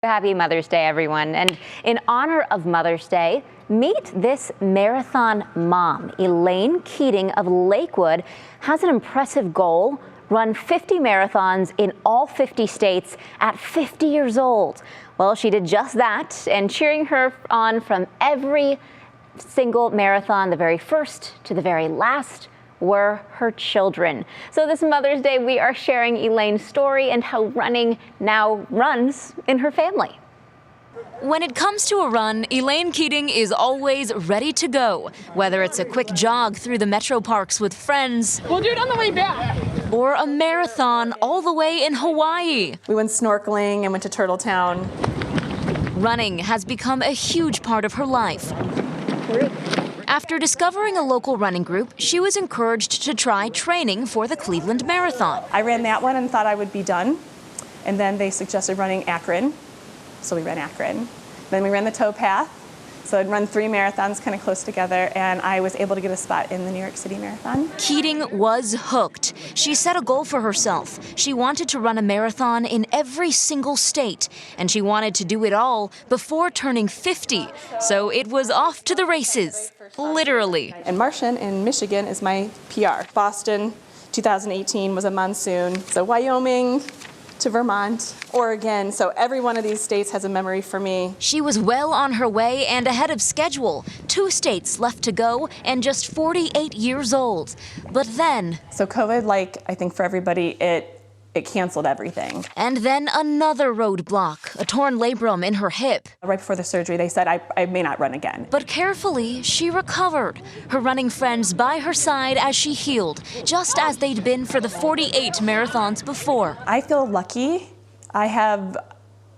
Happy Mother's Day, everyone. And in honor of Mother's Day, meet this marathon mom. Elaine Keating of Lakewood has an impressive goal: run 50 marathons in all 50 states at 50 years old. Well, she did just that, and cheering her on from every single marathon, the very first to the very last, were her children. So this Mother's Day, we are sharing Elaine's story and how running now runs in her family. When it comes to a run, Elaine Keating is always ready to go. Whether it's a quick jog through the metro parks with friends, we'll do it on the way back, or a marathon all the way in Hawaii. We went snorkeling and went to Turtle Town. Running has become a huge part of her life. After discovering a local running group, she was encouraged to try training for the Cleveland Marathon. I ran that one and thought I would be done. And then they suggested running Akron. So we ran Akron. Then we ran the towpath. So I'd run 3 marathons kind of close together, and I was able to get a spot in the New York City Marathon. Keating was hooked. She set a goal for herself. She wanted to run a marathon in every single state, and she wanted to do it all before turning 50. So it was off to the races, literally. And Martian in Michigan is my PR. Boston, 2018 was a monsoon. So Wyoming to Vermont, Oregon, so every one of these states has a memory for me. She was well on her way and ahead of schedule. 2 states left to go and just 48 years old. But then... So COVID, I think for everybody, it canceled everything. And then another roadblock, a torn labrum in her hip. Right before the surgery, they said I may not run again. But carefully, she recovered. Her running friends by her side as she healed, just as they'd been for the 48 marathons before. I feel lucky. I have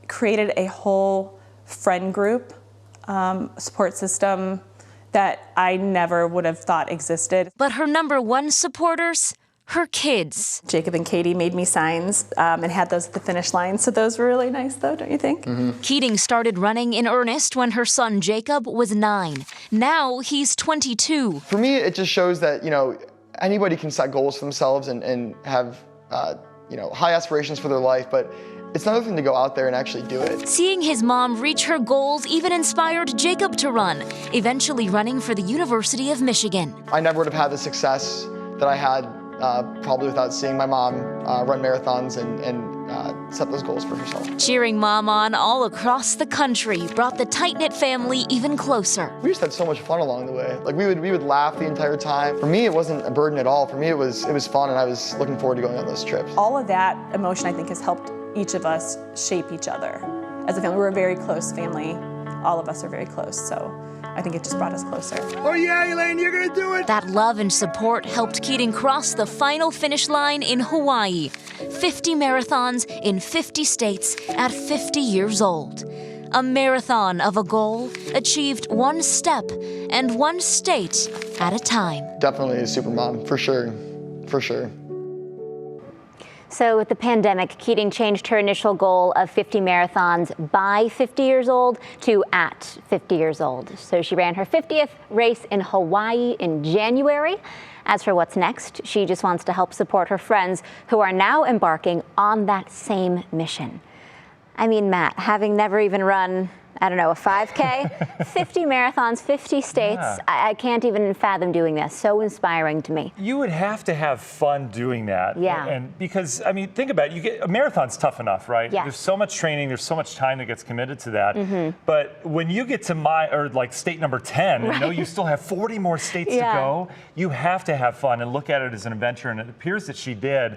created a whole friend group, support system that I never would have thought existed. But her #1 supporters? Her kids. Jacob and Katie made me signs and had those at the finish line. So those were really nice, though, don't you think? Mm-hmm. Keating started running in earnest when her son Jacob was 9. Now he's 22. For me, it just shows that, anybody can set goals for themselves and have, high aspirations for their life, but it's another thing to go out there and actually do it. Seeing his mom reach her goals even inspired Jacob to run, eventually running for the University of Michigan. I never would have had the success that I had probably without seeing my mom run marathons and set those goals for herself. Cheering mom on all across the country brought the tight-knit family even closer. We just had so much fun along the way. We would laugh the entire time. For me, it wasn't a burden at all. For me, it was fun, and I was looking forward to going on those trips. All of that emotion, I think, has helped each of us shape each other. As a family, we're a very close family. All of us are very close, so I think it just brought us closer. Oh yeah, Elaine, you're gonna do it! That love and support helped Keating cross the final finish line in Hawaii. 50 marathons in 50 states at 50 years old. A marathon of a goal achieved 1 step and 1 state at a time. Definitely a super mom, for sure, for sure. So with the pandemic, Keating changed her initial goal of 50 marathons by 50 years old to at 50 years old. So she ran her 50th race in Hawaii in January. As for what's next, she just wants to help support her friends who are now embarking on that same mission. I mean, Matt, having never even run, a 5K, 50 marathons, 50 states. Yeah. I can't even fathom doing this. So inspiring to me. You would have to have fun doing that. Yeah. And because, think about it, a marathon's tough enough, right? Yes. There's so much training, there's so much time that gets committed to that. But when you get to state number 10, Right. you still have 40 more states to go, you have to have fun and look at it as an adventure, and it appears that she did.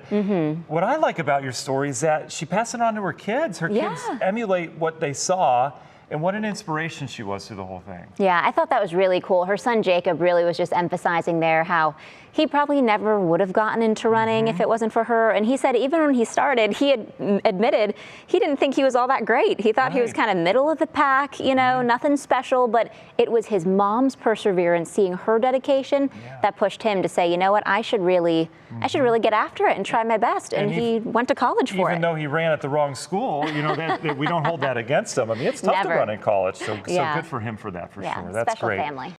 What I like about your story is that she passed it on to her kids. Her kids emulate what they saw. And what an inspiration she was through the whole thing. Yeah, I thought that was really cool. Her son Jacob really was just emphasizing there how he probably never would have gotten into running if it wasn't for her. And he said even when he started, he had admitted he didn't think he was all that great. He thought he was kind of middle of the pack, nothing special. But it was his mom's perseverance, seeing her dedication, that pushed him to say, you know what, I should really get after it and try my best. And he went to college for it. Even though he ran at the wrong school, that we don't hold that against him. It's tough to run in college. So good for him for that, for sure. That's special great. Family.